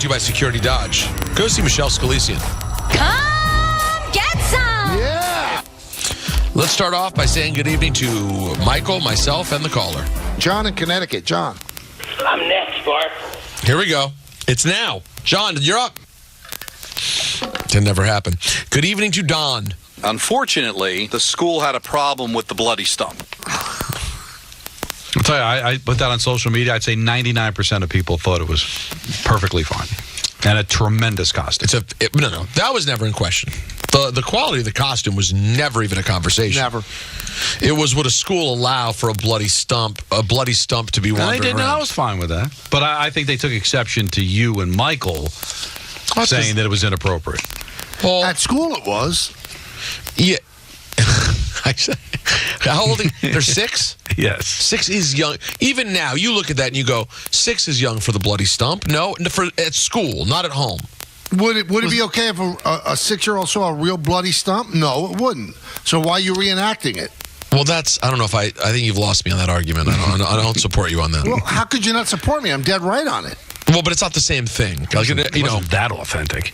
to you by Security Dodge. Go see Michelle Scalesian. Come get some. Yeah. Let's start off by saying good evening to Michael, myself, and the caller. John in Connecticut. John. I'm next, Bart. Here we go. It's now. John, you're up. Can never happen. Good evening to Don. Unfortunately, the school had a problem with the bloody stump. I'll tell you, I put that on social media. I'd say 99% of people thought it was perfectly fine. And a tremendous costume. No. That was never in question. The quality of the costume was never even a conversation. Never. It was, would a school allow for a bloody stump to be wandering They didn't. around? I was fine with that. But I think they took exception to you and Michael saying that it was inappropriate. Well, At school it was. yeah. How old are they? They're 6? Yes. 6 is young. Even now, you look at that and you go, 6 is young for the bloody stump. No, at school, not at home. Would it be okay if a 6-year-old saw a real bloody stump? No, it wouldn't. So why are you reenacting it? Well, I don't know if I think you've lost me on that argument. I don't support you on that. Well, how could you not support me? I'm dead right on it. Well, but it's not the same thing. Like, It wasn't that authentic.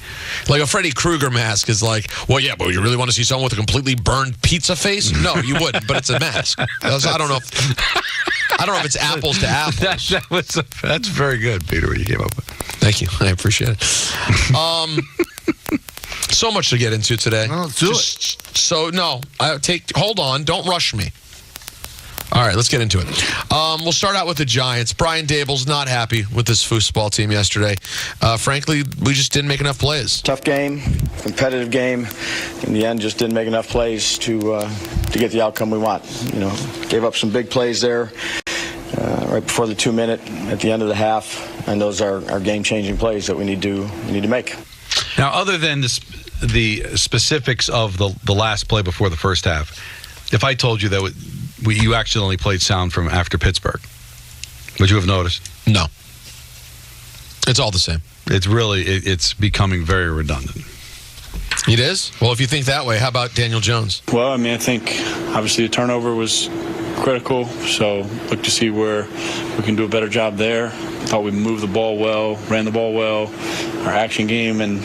Like a Freddy Krueger mask is like, well, yeah, but you really want to see someone with a completely burned pizza face? No, you wouldn't, but it's a mask. I don't know if it's apples to apples. That's very good, Peter, what you came up with. Thank you. I appreciate it. So much to get into today. Well, let's do it. So, no, hold on. Don't rush me. All right, let's get into it. We'll start out with the Giants. Brian Dable's not happy with this foosball team yesterday. Frankly, we just didn't make enough plays. Tough game, competitive game. In the end, just didn't make enough plays to get the outcome we want. Gave up some big plays there right before the 2-minute at the end of the half, and those are game-changing plays that we need to make. Now, other than the specifics of the last play before the first half, if I told you that you accidentally played sound from after Pittsburgh, would you have noticed? No. It's all the same. It's becoming very redundant. It is? Well, if you think that way, how about Daniel Jones? Well, I think obviously the turnover was critical, so look to see where we can do a better job there. Thought we moved the ball well, ran the ball well. Our action game and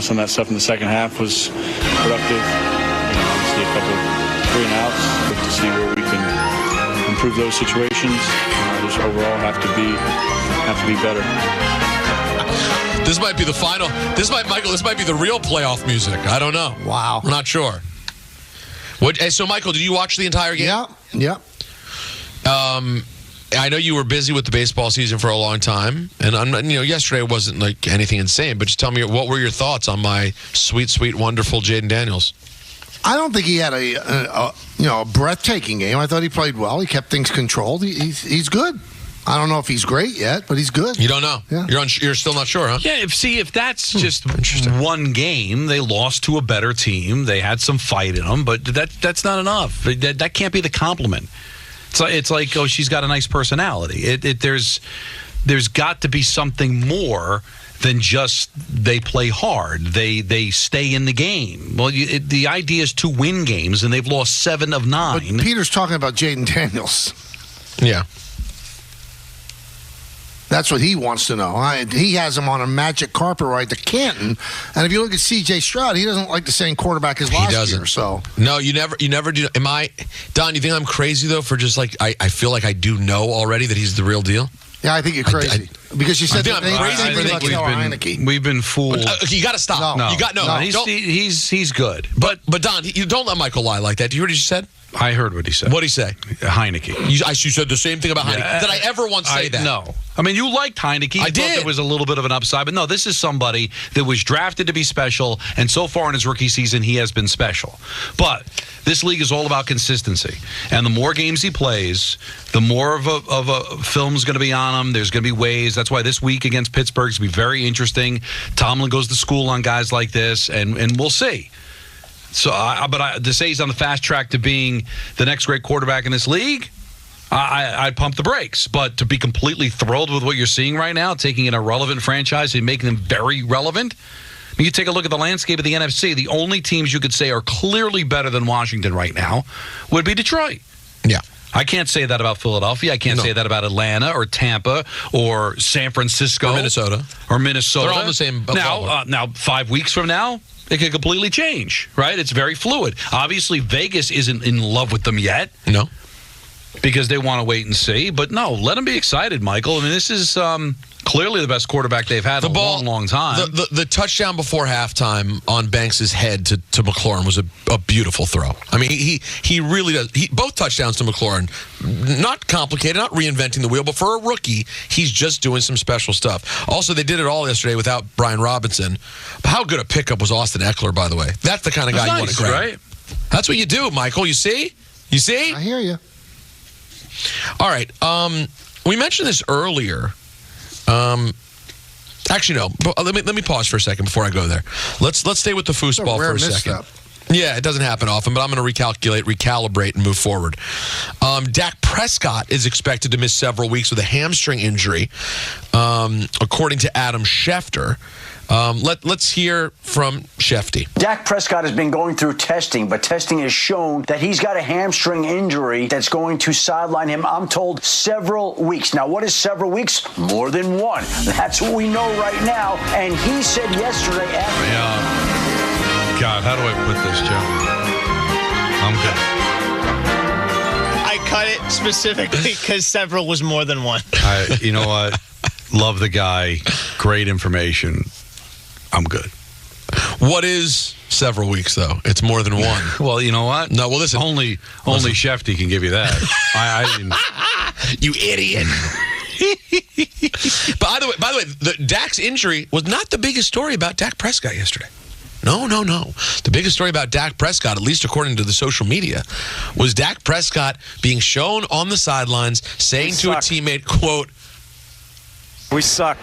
some of that stuff in the second half was productive. Obviously a couple of 3-and-outs. Look to see where we can improve those situations. Just overall have to be better. This might be the final. This might be the real playoff music. I don't know. Wow. We're not sure. So, Michael, did you watch the entire game? Yeah. I know you were busy with the baseball season for a long time, and yesterday wasn't like anything insane. But just tell me, what were your thoughts on my sweet, sweet, wonderful Jayden Daniels? I don't think he had a breathtaking game. I thought he played well. He kept things controlled. He's good. I don't know if he's great yet, but he's good. You don't know? Yeah. You're still not sure, huh? Yeah, if that's just one game, they lost to a better team. They had some fight in them, but that's not enough. That can't be the compliment. It's like, oh, she's got a nice personality. There's got to be something more than just they play hard. They stay in the game. Well, the idea is to win games, and they've lost 7 of 9. But Peter's talking about Jayden Daniels. Yeah. That's what he wants to know. He has him on a magic carpet ride to Canton, and if you look at C.J. Stroud, he doesn't like the same quarterback as last year. So no, you never do. Am I, Don? You think I'm crazy though for just like I feel like I do know already that he's the real deal? Yeah, I think you're crazy because you said we've been fooled. You got to stop. No. You got He's good. But Don, you don't let Michael lie like that. Do you hear what he just said? I heard what he said. What'd he say? Heineke. You said the same thing about Heineke. Did I ever once say that? No. I mean, you liked Heineke. I did. Thought there was a little bit of an upside. But no, this is somebody that was drafted to be special, and so far in his rookie season, he has been special. But this league is all about consistency. And the more games he plays, the more of a film's going to be on him. There's going to be ways. That's why this week against Pittsburgh is going to be very interesting. Tomlin goes to school on guys like this, and we'll see. So, to say he's on the fast track to being the next great quarterback in this league, I'd pump the brakes. But to be completely thrilled with what you're seeing right now, taking an irrelevant franchise and making them very relevant. I mean, you take a look at the landscape of the NFC. The only teams you could say are clearly better than Washington right now would be Detroit. Yeah. I can't say that about Philadelphia. I can't say that about Atlanta or Tampa or San Francisco. Or Minnesota. They're all the same ballpark. Now, 5 weeks from now, it could completely change, right? It's very fluid. Obviously, Vegas isn't in love with them yet. No. Because they want to wait and see. But no, let them be excited, Michael. I mean, this is clearly the best quarterback they've had in a long, long time. The touchdown before halftime on Banks' head to McLaurin was a beautiful throw. I mean, he really does. Both touchdowns to McLaurin, not complicated, not reinventing the wheel, but for a rookie, he's just doing some special stuff. Also, they did it all yesterday without Brian Robinson. But how good a pickup was Austin Eckler, by the way? That's the kind of guy you want to grab. Right? That's what you do, Michael. You see? I hear you. All right. We mentioned this earlier. Actually, no. Let me pause for a second before I go there. Let's stay with the foosball for a second. Yeah, it doesn't happen often, but I'm going to recalibrate, and move forward. Dak Prescott is expected to miss several weeks with a hamstring injury, according to Adam Schefter. Let's hear from Shefty. Dak Prescott has been going through testing, but testing has shown that he's got a hamstring injury that's going to sideline him, I'm told, several weeks. Now, what is several weeks? More than one. That's what we know right now. And he said yesterday after... God, how do I put this, Joe? I'm good. I cut it specifically because several was more than one. You know what? Love the guy. Great information. I'm good. What is several weeks, though? It's more than one. Well, you know what? No, well, listen. Only Shefty can give you that. You idiot. By the way, Dak's injury was not the biggest story about Dak Prescott yesterday. No. The biggest story about Dak Prescott, at least according to the social media, was Dak Prescott being shown on the sidelines saying to a teammate, quote, "We suck.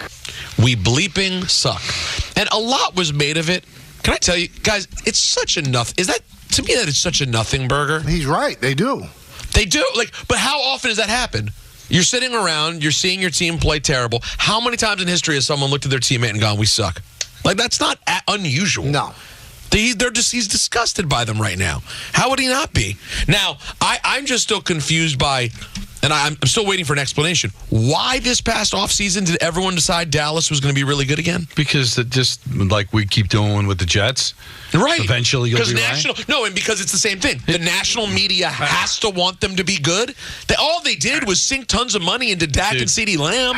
We bleeping suck." And a lot was made of it. Can I tell you, guys, it's such a nothing. To me, that is such a nothing burger. He's right. They do. But how often does that happen? You're sitting around, you're seeing your team play terrible. How many times in history has someone looked at their teammate and gone, "We suck"? That's not unusual. No. He's disgusted by them right now. How would he not be? Now, I'm just still confused by, and I'm still waiting for an explanation. Why this past offseason did everyone decide Dallas was going to be really good again? Because it just, like we keep doing with the Jets. Right. Eventually you'll be right. No, and because it's the same thing. The national media has to want them to be good. All they did was sink tons of money into Dak and CeeDee Lamb.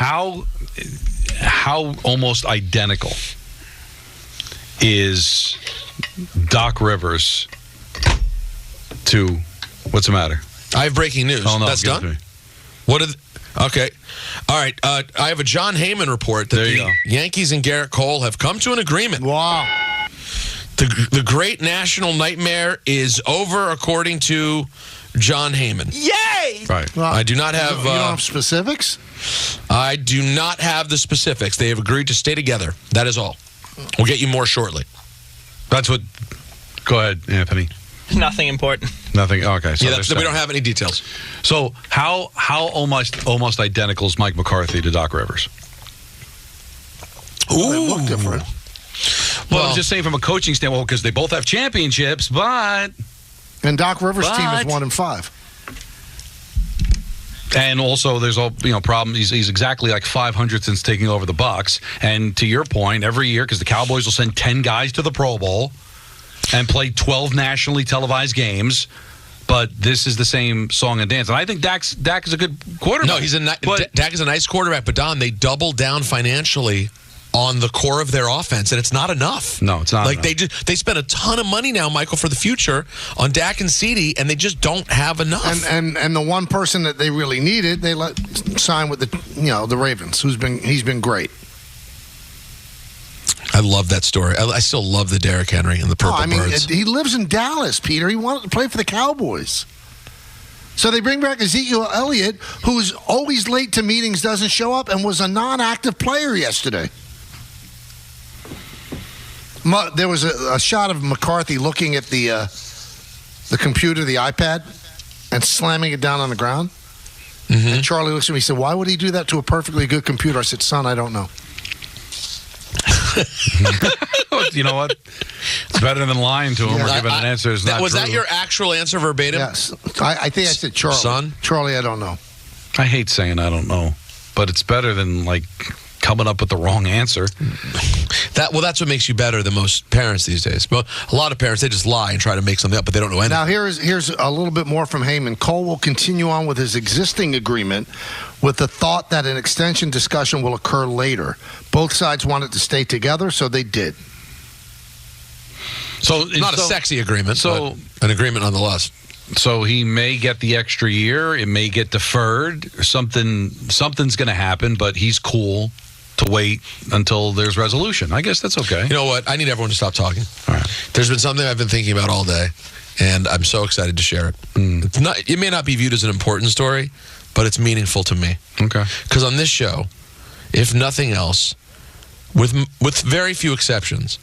How almost identical is Doc Rivers to, what's the matter? I have breaking news. Oh, no, that's done? Okay. All right. I have a John Heyman report that the Yankees and Garrett Cole have come to an agreement. Wow. The great national nightmare is over, according to John Heyman. Yay! Right. Well, I do not have... You don't have specifics? I do not have the specifics. They have agreed to stay together. That is all. We'll get you more shortly. That's what... Go ahead, Anthony. Nothing important. Nothing. Okay. So we don't have any details. So how almost identical is Mike McCarthy to Doc Rivers? Ooh, they look different. Well, I'm just saying from a coaching standpoint, because they both have championships, but... And Doc Rivers' team is 1-5. And also, there's all problem. He's exactly like 500 since taking over the Bucs. And to your point, every year, because the Cowboys will send 10 guys to the Pro Bowl and play 12 nationally televised games. But this is the same song and dance. And I think Dak is a good quarterback. No, Dak is a nice quarterback. But Don, they doubled down financially on the core of their offense, and it's not enough. No, it's not enough. They spent a ton of money now, Michael, for the future on Dak and CeeDee, and they just don't have enough. And the one person that they really needed, they let sign with the Ravens, he's been great. I love that story. I still love the Derrick Henry and the Purple Birds. He lives in Dallas, Peter. He wanted to play for the Cowboys. So they bring back Ezekiel Elliott, who's always late to meetings, doesn't show up, and was a non-active player yesterday. There was a shot of McCarthy looking at the computer, the iPad, and slamming it down on the ground. Mm-hmm. And Charlie looks at me and said, "Why would he do that to a perfectly good computer?" I said, "Son, I don't know." You know what? It's better than lying to him or giving an answer that's not was true. that your actual answer verbatim? Yes. I think I said Charlie. Son? Charlie, I don't know. I hate saying I don't know, but it's better than like coming up with the wrong answer. That's what makes you better than most parents these days. But a lot of parents, they just lie and try to make something up, but they don't know anything. Now, here's a little bit more from Heyman. Cole will continue on with his existing agreement with the thought that an extension discussion will occur later. Both sides wanted to stay together, so they did. So not a sexy agreement, but an agreement nonetheless. So he may get the extra year. It may get deferred. Something's going to happen, but he's cool to wait until there's resolution. I guess that's okay. You know what? I need everyone to stop talking. All right. There's been something I've been thinking about all day, and I'm so excited to share it. It may not be viewed as an important story, but it's meaningful to me. Okay. Because on this show, if nothing else, with very few exceptions,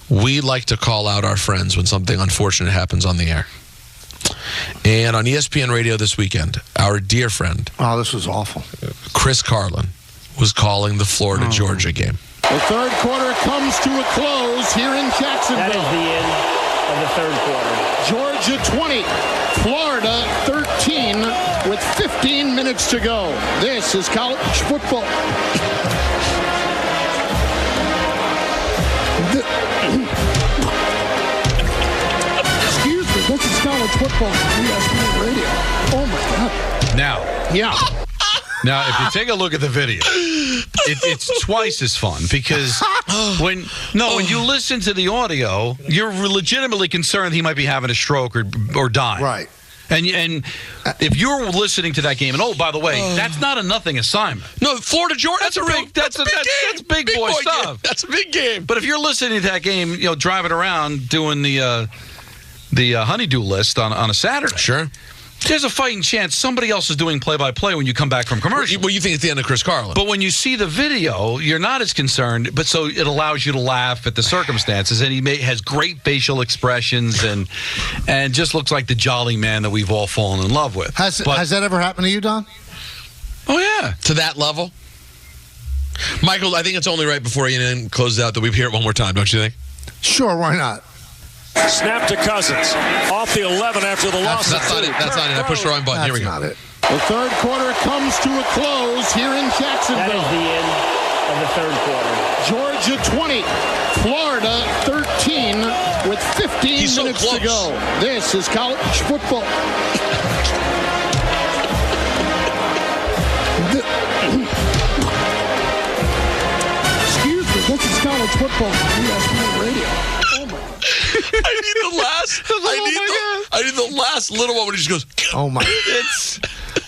we like to call out our friends when something unfortunate happens on the air. And on ESPN Radio this weekend, our dear friend, this was awful, Chris Carlin, was calling the Florida-Georgia game. The third quarter comes to a close here in Jacksonville. That is the end of the third quarter. Georgia 20, Florida 13 with 15 minutes to go. This is college football. Excuse me, this is college football on ESPN Radio. Oh my God. Now, if you take a look at the video, it's twice as fun because when you listen to the audio, you're legitimately concerned he might be having a stroke or dying. Right. And if you're listening to that game, and by the way, that's not a nothing assignment. No, Florida-Georgia, that's big boy stuff. Game. That's a big game. But if you're listening to that game, driving around doing the honeydew list on a Saturday, sure. There's a fighting chance somebody else is doing play-by-play when you come back from commercial. Well, you think it's the end of Chris Carlin. But when you see the video, you're not as concerned. But so it allows you to laugh at the circumstances, and he has great facial expressions and just looks like the jolly man that we've all fallen in love with. Has that ever happened to you, Don? Oh yeah, to that level. Michael, I think it's only right before ENN closes out that we hear it one more time. Don't you think? Sure, why not? Snap to Cousins. Off the 11 after the loss. That's not it. That's not it. I pushed the wrong button. Here we go. That's not it. The third quarter comes to a close here in Jacksonville. That is the end of the third quarter. Georgia 20, Florida 13 with 15 minutes to go. This is college football. Excuse me, this is college football on ESPN Radio. Oh my God. I need the last little one when he just goes. Oh my!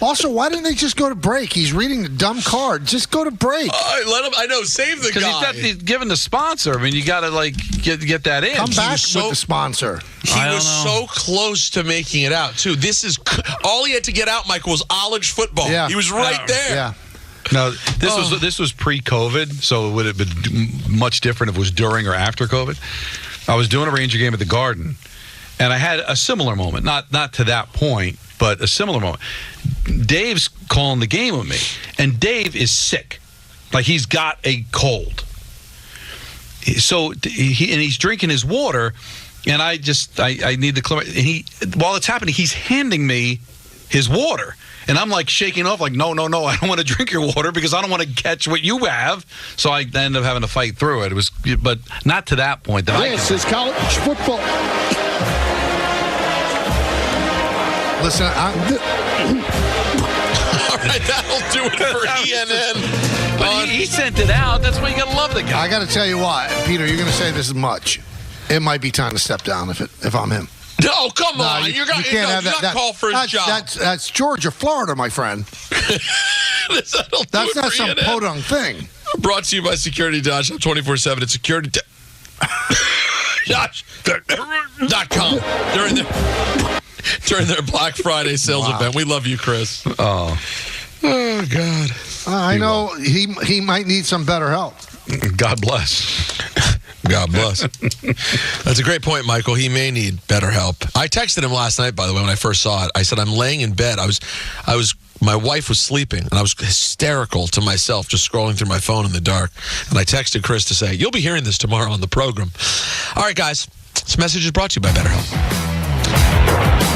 Also, why didn't they just go to break? He's reading a dumb card. Just go to break. Let him. I know. Save the guy. Because he's given the sponsor. I mean, you got to get that in. Come back with the sponsor. He was so close to making it out too. This is all he had to get out, Michael, was college football. Yeah. He was right there. Yeah. Now, this was pre-COVID, so it would have been much different if it was during or after COVID. I was doing a Ranger game at the Garden, and I had a similar moment. Not to that point, but a similar moment. Dave's calling the game with me, and Dave is sick. Like, he's got a cold. So he's drinking his water, and I need the clear. And while it's happening, he's handing me his water. And I'm like shaking off, like, no, I don't want to drink your water because I don't want to catch what you have. So I ended up having to fight through it. But not to that point. This is college football. Listen, all right, that'll do it for ENN. But he sent it out. That's why you gotta love the guy. I gotta tell you why, Peter. You're gonna say this is much. It might be time to step down if I'm him. No, come on. You can't have that. Call for his job. That's Georgia, Florida, my friend. That's not some podunk thing. Brought to you by Security Dodge 24/7 at security.com. During their Black Friday sales event. We love you, Chris. Oh God. I know he might need some better help. God bless. God bless. That's a great point, Michael. He may need better help. I texted him last night, by the way, when I first saw it. I said, I'm laying in bed. My wife was sleeping, and I was hysterical to myself, just scrolling through my phone in the dark. And I texted Chris to say, you'll be hearing this tomorrow on the program. All right, guys. This message is brought to you by BetterHelp.